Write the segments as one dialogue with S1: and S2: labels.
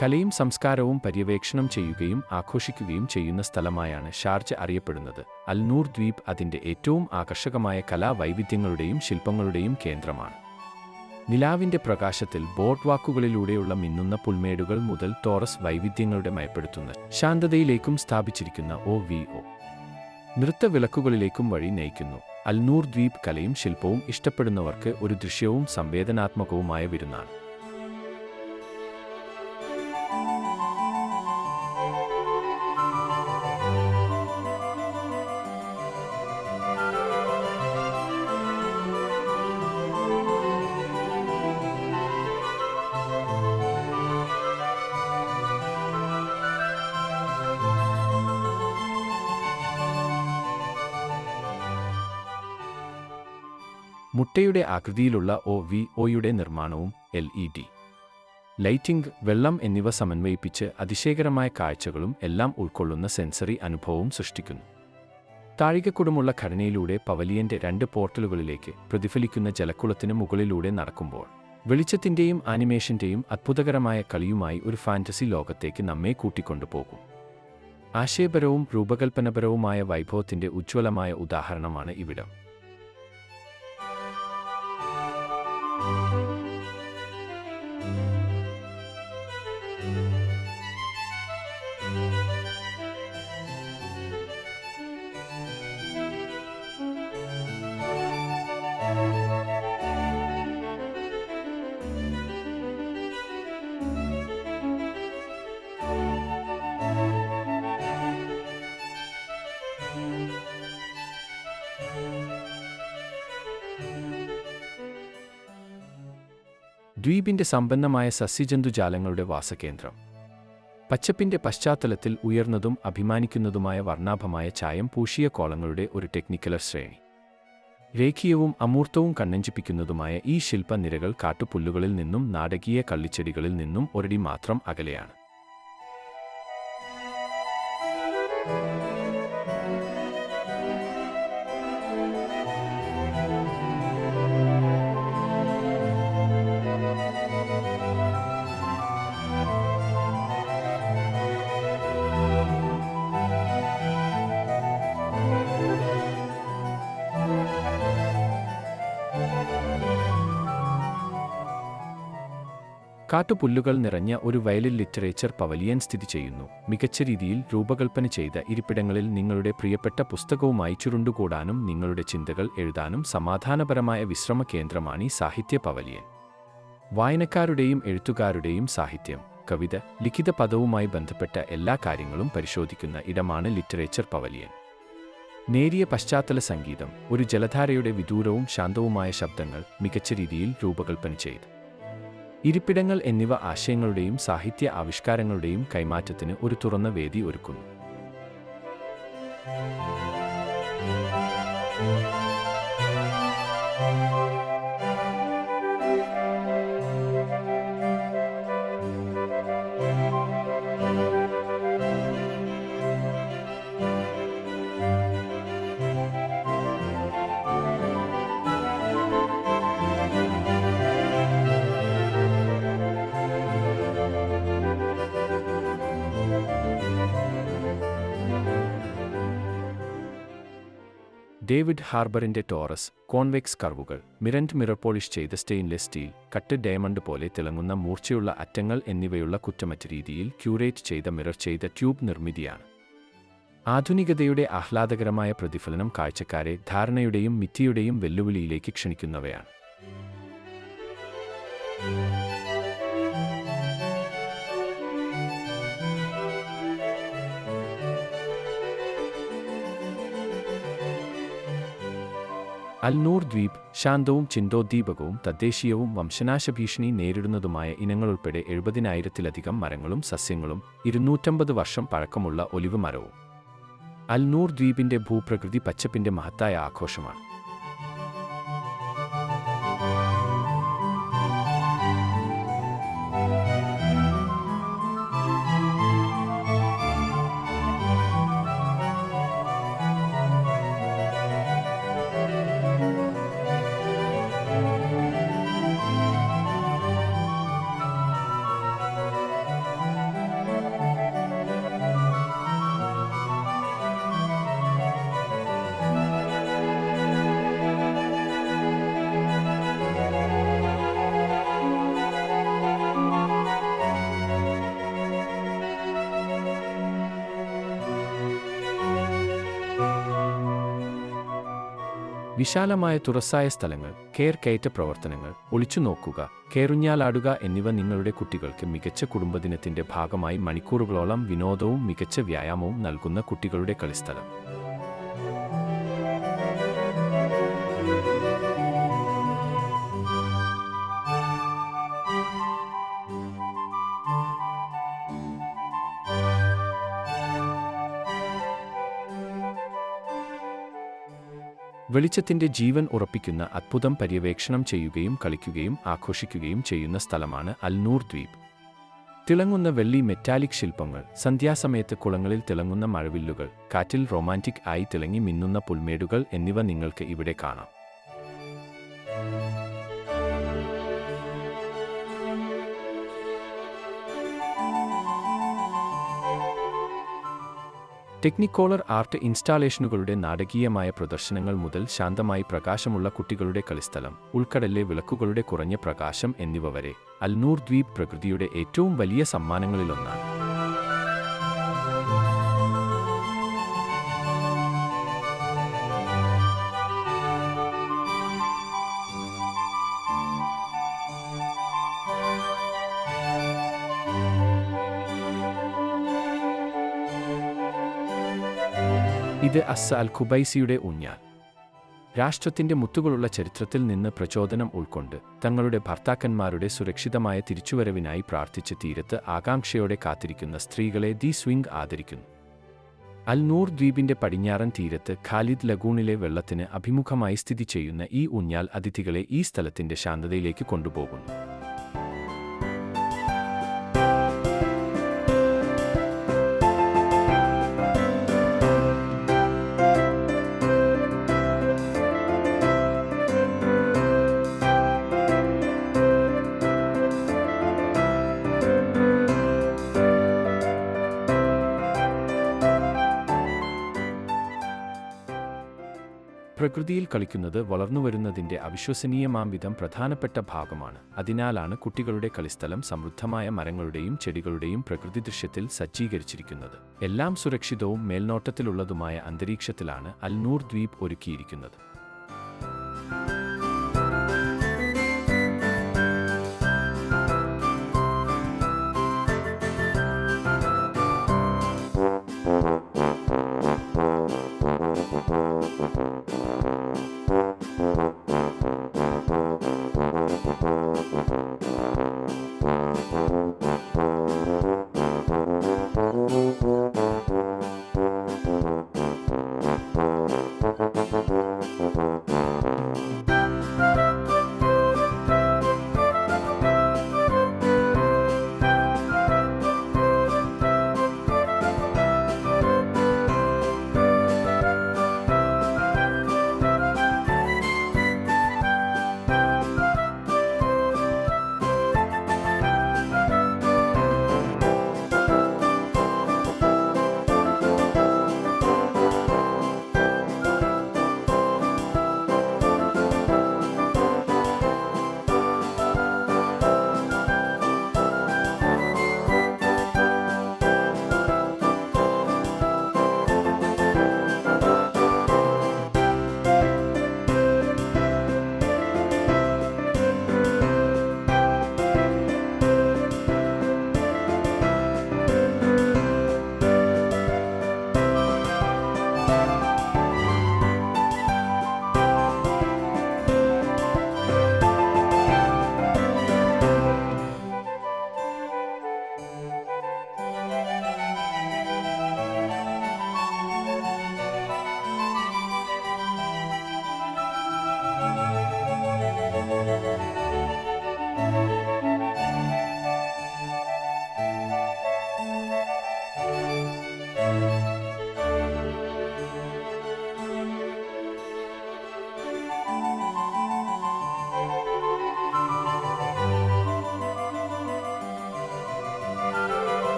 S1: കലയും സംസ്കാരവും പര്യവേക്ഷണം ചെയ്യുകയും ആഘോഷിക്കുകയും ചെയ്യുന്ന സ്ഥലമായാണ് ഷാർജ അറിയപ്പെടുന്നത്. അൽ-നൂർ ദ്വീപ് അതിൻ്റെ ഏറ്റവും ആകർഷകമായ കലാവൈവിധ്യങ്ങളുടെയും ശില്പങ്ങളുടെയും കേന്ദ്രമാണ്. നിലാവിൻ്റെ പ്രകാശത്തിൽ ബോർഡ് വാക്കുകളിലൂടെയുള്ള മിന്നുന്ന പുൽമേടുകൾ മുതൽ ടോറസ് വൈവിധ്യങ്ങളുടെ മയപ്പെടുത്തുന്ന ശാന്തതയിലേക്കും സ്ഥാപിച്ചിരിക്കുന്ന OVO നൃത്തവിളക്കുകളിലേക്കും വഴി നയിക്കുന്നു. അൽ-നൂർ ദ്വീപ് കലയും ശില്പവും ഇഷ്ടപ്പെടുന്നവർക്ക് ഒരു ദൃശ്യവും സംവേദനാത്മകവുമായ വിരുന്നാണ്. മുട്ടയുടെ ആകൃതിയിലുള്ള OVOയുടെ നിർമ്മാണവും LED ലൈറ്റിംഗ്, വെള്ളം എന്നിവ സമന്വയിപ്പിച്ച് അതിശയകരമായ കാഴ്ചകളും എല്ലാം ഉൾക്കൊള്ളുന്ന സെൻസറി അനുഭവവും സൃഷ്ടിക്കുന്നു. താഴികക്കുടമുള്ള ഘടനയിലൂടെ പവലിയന്റെ 2 പോർട്ടലുകളിലേക്ക് പ്രതിഫലിക്കുന്ന ജലക്കുളത്തിന് മുകളിലൂടെ നടക്കുമ്പോൾ വെളിച്ചത്തിൻ്റെയും ആനിമേഷൻ്റെയും അത്ഭുതകരമായ കളിയുമായി ഒരു ഫാന്റസി ലോകത്തേക്ക് നമ്മെ കൂട്ടിക്കൊണ്ടുപോകും. ആശയപരവും രൂപകൽപ്പനപരവുമായ വൈഭവത്തിൻ്റെ ഉജ്ജ്വലമായ ഉദാഹരണമാണ് ഇവിടം. ദ്വീപിൻ്റെ സമ്പന്നമായ സസ്യജന്തുജാലങ്ങളുടെ വാസകേന്ദ്രം. പച്ചപ്പിൻ്റെ പശ്ചാത്തലത്തിൽ ഉയർന്നതും അഭിമാനിക്കുന്നതുമായ വർണ്ണാഭമായ ചായം പൂശിയ കോളങ്ങളുടെ ഒരു ടെക്നിക്കലർ ശ്രേണി. രേഖീയവും അമൂർത്തവും കണ്ണഞ്ചിപ്പിക്കുന്നതുമായ ഈ ശില്പനിരകൾ കാട്ടുപുല്ലുകളിൽ നിന്നും നാടകീയ കള്ളിച്ചെടികളിൽ നിന്നും ഒരടി മാത്രം അകലെയാണ്. കാട്ടുപുല്ലുകൾ നിറഞ്ഞ ഒരു വയലിൽ ലിറ്ററേച്ചർ പവലിയൻ സ്ഥിതി ചെയ്യുന്നു. മികച്ച രീതിയിൽ രൂപകൽപ്പന ചെയ്ത ഇരിപ്പിടങ്ങളിൽ നിങ്ങളുടെ പ്രിയപ്പെട്ട പുസ്തകവുമായി ചുരുണ്ടുകൂടാനും നിങ്ങളുടെ ചിന്തകൾ എഴുതാനും സമാധാനപരമായ വിശ്രമ കേന്ദ്രമാണ് ഈ സാഹിത്യ പവലിയൻ. വായനക്കാരുടെയും എഴുത്തുകാരുടെയും സാഹിത്യം, കവിത, ലിഖിത പദവുമായി ബന്ധപ്പെട്ട എല്ലാ കാര്യങ്ങളും പരിശോധിക്കുന്ന ഇടമാണ് ലിറ്ററേച്ചർ പവലിയൻ. നേരിയ പശ്ചാത്തല സംഗീതം, ഒരു ജലധാരയുടെ വിദൂരവും ശാന്തവുമായ ശബ്ദങ്ങൾ, മികച്ച രീതിയിൽ രൂപകൽപ്പന ചെയ്ത് ഇരിപ്പിടങ്ങൾ എന്നിവ ആശയങ്ങളുടെയും സാഹിത്യ ആവിഷ്കാരങ്ങളുടെയും കൈമാറ്റത്തിന് ഒരു തുറന്ന വേദി ഒരുക്കുന്നു. ഡേവിഡ് ഹാർബറിൻ്റെ ടോറസ് കോൺവെക്സ് കർവുകൾ, മിറർ പോളിഷ് ചെയ്ത സ്റ്റെയിൻലെസ് സ്റ്റീൽ, കട്ട് ഡയമണ്ട് പോലെ തിളങ്ങുന്ന മൂർച്ചയുള്ള അറ്റങ്ങൾ എന്നിവയുള്ള കുറ്റമറ്റ രീതിയിൽ ക്യൂറേറ്റ് ചെയ്ത മിറർ ചെയ്ത ട്യൂബ് നിർമ്മിതിയാണ്. ആധുനികതയുടെ ആഹ്ലാദകരമായ പ്രതിഫലനം കാഴ്ചക്കാരെ ധാരണയുടെയും മിഥ്യയുടെയും വെല്ലുവിളിയിലേക്ക് ക്ഷണിക്കുന്നവയാണ്. അൽ-നൂർ ദ്വീപ് ശാന്തവും ചിന്തോദ്ദീപകവും തദ്ദേശീയവും വംശനാശഭീഷണി നേരിടുന്നതുമായ ഇനങ്ങളുൾപ്പെടെ 70,000-ത്തിലധികം മരങ്ങളും സസ്യങ്ങളും 250 വർഷം പഴക്കമുള്ള ഒലിവ് മരവും. അൽ-നൂർ ദ്വീപിൻ്റെ ഭൂപ്രകൃതി പച്ചപ്പിൻ്റെ മഹത്തായ ആഘോഷമാണ്. വിശാലമായ തുറസായ സ്ഥലങ്ങൾ, കയറ്റ പ്രവർത്തനങ്ങൾ, ഒളിച്ചുനോക്കുക, കയറുഞ്ഞാലാടുക എന്നിവ നിങ്ങളുടെ കുട്ടികൾക്ക് മികച്ച കുടുംബദിനത്തിന്റെ ഭാഗമായി മണിക്കൂറുകളോളം വിനോദവും മികച്ച വ്യായാമവും നൽകുന്ന കുട്ടികളുടെ കളിസ്ഥലം. വെളിച്ചത്തിന്റെ ജീവൻ ഉറപ്പിക്കുന്ന അത്ഭുതം പര്യവേക്ഷണം ചെയ്യുകയും കളിക്കുകയും ആഘോഷിക്കുകയും ചെയ്യുന്ന സ്ഥലമാണ് അൽ-നൂർ ദ്വീപ്. തിളങ്ങുന്ന വെള്ളി മെറ്റാലിക് ശില്പങ്ങൾ, സന്ധ്യാസമയത്ത് കുളങ്ങളിൽ തിളങ്ങുന്ന മഴവില്ലുകൾ, കാറ്റിൽ റൊമാന്റിക് ആയി തിളങ്ങി മിന്നുന്ന പുൽമേടുകൾ എന്നിവ നിങ്ങൾക്ക് ഇവിടെ കാണാം. ടെക്നിക്കോളർ ആർട്ട് ഇൻസ്റ്റാളേഷനുകളുടെ നാടകീയമായ പ്രദർശനങ്ങൾ മുതൽ ശാന്തമായി പ്രകാശമുള്ള കുട്ടികളുടെ കളിസ്ഥലം, ഉൾക്കടലിലെ വിളക്കുകളുടെ കുറഞ്ഞ പ്രകാശം എന്നിവ വരെ, അൽ-നൂർ ദ്വീപ് പ്രകൃതിയുടെ ഏറ്റവും വലിയ സമ്മാനങ്ങളിലൊന്നാണ്. ഇത് അസ്സ അൽ ഖുബൈസിയുടെ ഊഞ്ഞാൽ. രാഷ്ട്രത്തിന്റെ മുത്തുകളുള്ള ചരിത്രത്തിൽ നിന്ന് പ്രചോദനം ഉൾക്കൊണ്ട് തങ്ങളുടെ ഭർത്താക്കന്മാരുടെ സുരക്ഷിതമായ തിരിച്ചുവരവിനായി പ്രാർത്ഥിച്ച് തീരത്ത് ആകാംക്ഷയോടെ കാത്തിരിക്കുന്ന സ്ത്രീകളെ ദി സ്വിംഗ് ആദരിക്കുന്നു. അൽ-നൂർ ദ്വീപിന്റെ പടിഞ്ഞാറൻ തീരത്ത് ഖാലിദ് ലഗൂണിലെ വെള്ളത്തിന് അഭിമുഖമായി സ്ഥിതി ചെയ്യുന്ന ഈ ഊഞ്ഞാൽ അതിഥികളെ ഈ സ്ഥലത്തിന്റെ ശാന്തതയിലേക്ക് കൊണ്ടുപോകുന്നു. പ്രകൃതിയിൽ കളിക്കുന്നത് വളർന്നുവരുന്നതിന്റെ അവിശ്വസനീയമാംവിധം പ്രധാനപ്പെട്ട ഭാഗമാണ്. അതിനാലാണ് കുട്ടികളുടെ കളിസ്ഥലം സമൃദ്ധമായ മരങ്ങളുടെയും ചെടികളുടെയും പ്രകൃതി ദൃശ്യത്തിൽ സജ്ജീകരിച്ചിരിക്കുന്നത്. എല്ലാം സുരക്ഷിതവും മേൽനോട്ടത്തിലുള്ളതുമായ അന്തരീക്ഷത്തിലാണ് അൽ-നൂർ ദ്വീപ് ഒരുക്കിയിരിക്കുന്നത്.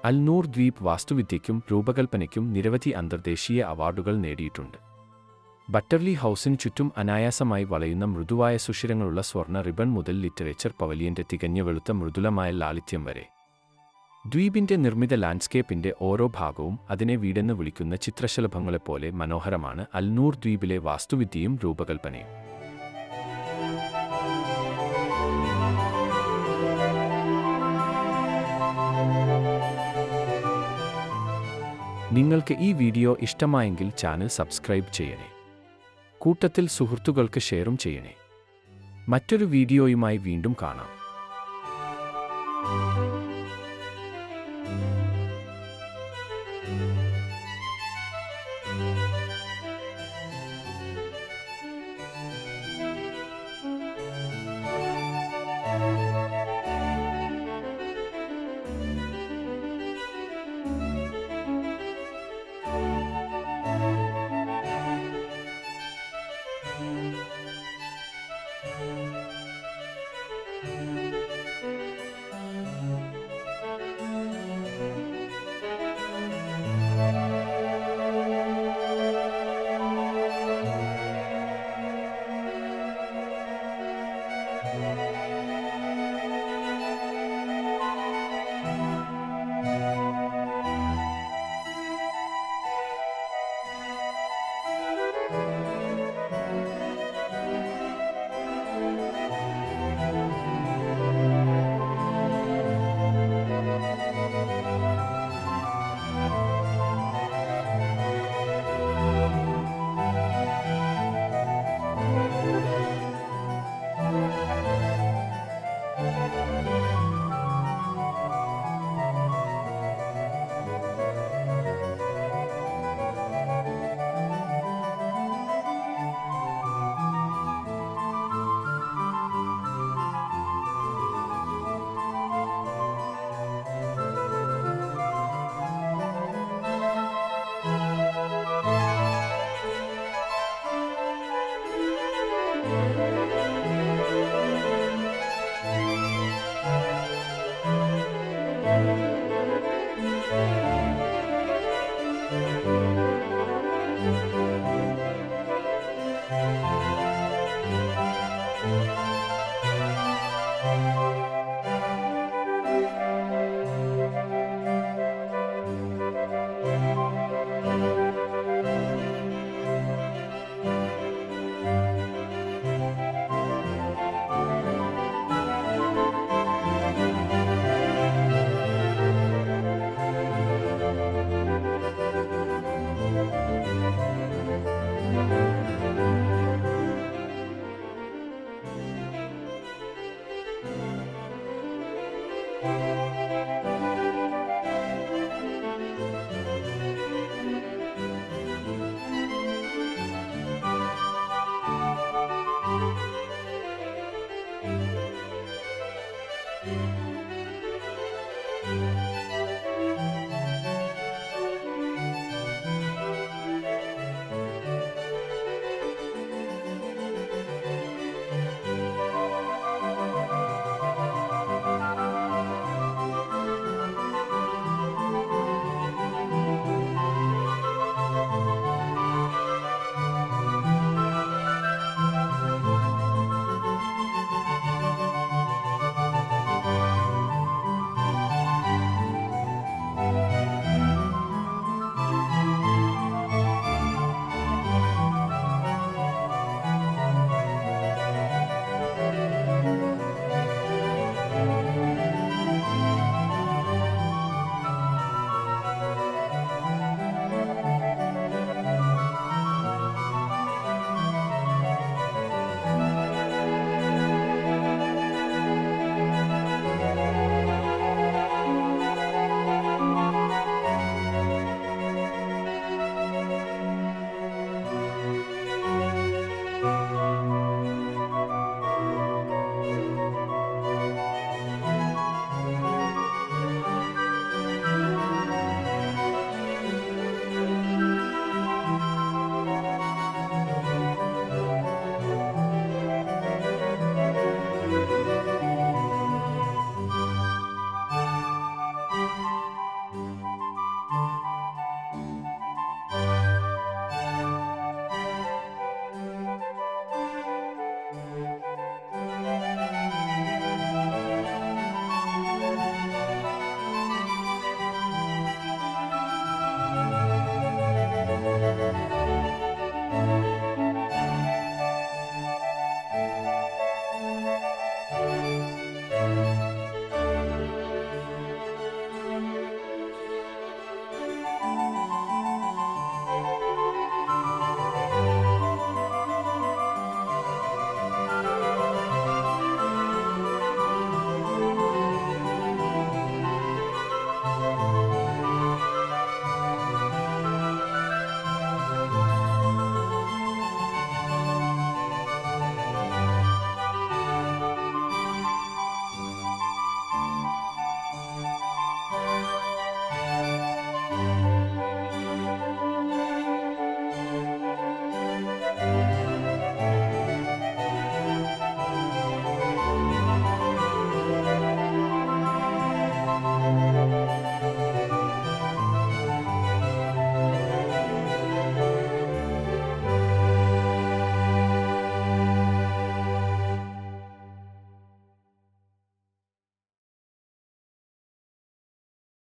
S1: അൽ-നൂർ ദ്വീപ് വാസ്തുവിദ്യയ്ക്കും രൂപകൽപ്പനയ്ക്കും നിരവധി അന്തർദേശീയ അവാർഡുകൾ നേടിയിട്ടുണ്ട്. ബട്ടർലി ഹൗസിന് ചുറ്റും അനായാസമായി വളയുന്ന മൃദുവായ സുഷിരങ്ങളുള്ള സ്വർണ്ണ റിബൺ മുതൽ ലിറ്ററേച്ചർ പവലിയന്റെ തികഞ്ഞ വെളുത്ത മൃദുലമായ ലാളിത്യം വരെ, ദ്വീപിന്റെ നിർമ്മിത ലാൻഡ്സ്കേപ്പിന്റെ ഓരോ ഭാഗവും അതിനെ വീടെന്ന് വിളിക്കുന്ന ചിത്രശലഭങ്ങളെപ്പോലെ മനോഹരമാണ്. അൽനൂർ ദ്വീപിലെ വാസ്തുവിദ്യയും രൂപകൽപ്പനയും. നിങ്ങൾക്ക് ഈ വീഡിയോ ഇഷ്ടമായെങ്കിൽ ചാനൽ സബ്സ്ക്രൈബ് ചെയ്യണേ. കൂട്ടത്തിൽ സുഹൃത്തുക്കൾക്ക് ഷെയറും ചെയ്യണേ. മറ്റൊരു വീഡിയോയുമായി വീണ്ടും കാണാം.